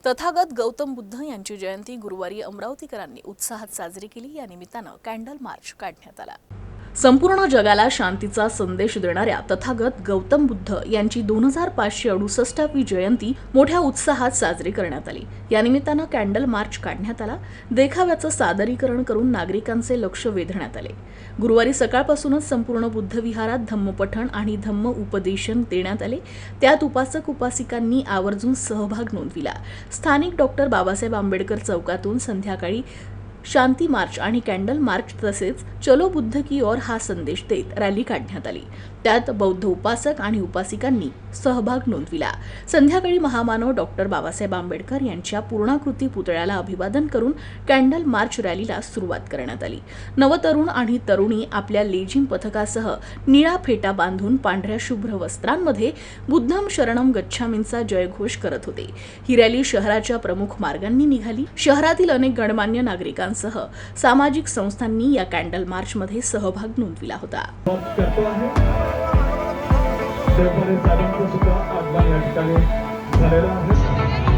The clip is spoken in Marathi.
तथागत गौतम बुद्ध यांची जयंती गुरुवारी अमरावतीकरांनी उत्साहात साजरी केली। या निमित्तानं कॅन्डल मार्च काढण्यात आला। संपूर्ण जगाला शांतीचा संदेश देणाऱ्या तथागत गौतम बुद्ध यांची 2568वी जयंती मोठ्या उत्साहात साजरी करण्यात आली। या निमित्तानं कॅन्डल मार्च काढण्यात आला। देखाव्याचं सादरीकरण करून नागरिकांचे लक्ष वेधण्यात आले। गुरुवारी सकाळपासूनच संपूर्ण बुद्ध विहारात धम्मपठण आणि धम्म उपदेशन देण्यात आले। त्यात उपासक उपासिकांनी आवर्जून सहभाग नोंदविला। स्थानिक डॉक्टर बाबासाहेब आंबेडकर चौकातून संध्याकाळी शांती मार्च आणि कॅन्डल मार्च तसेच चलो बुद्ध की ओर हा संदेश देत रॅली काढण्यात आली। त्यात बौद्ध उपासक आणि उपासिकांनी सहभाग नोंदविला। संध्याकाळी महामानव डॉक्टर बाबासाहेब आंबेडकर यांच्या पूर्णाकृती पुतळ्याला अभिवादन करून कॅन्डल मार्च रॅलीला सुरुवात करण्यात आली। नवतरुण आणि तरुणी आपल्या लेझिम पथकासह निळा फेटा बांधून पांढऱ्या शुभ्र वस्त्रांमध्ये बुद्धम शरणम गच्छामींचा जयघोष करत होते। ही रॅली शहराच्या प्रमुख मार्गांनी निघाली। शहरातील अनेक गणमान्य नागरिकांसह सामाजिक संस्थांनी या कॅन्डल मार्चमध्ये सहभाग नोंदविला होता। सुद्धा आगमन या ठिकाणी झालेला आहे।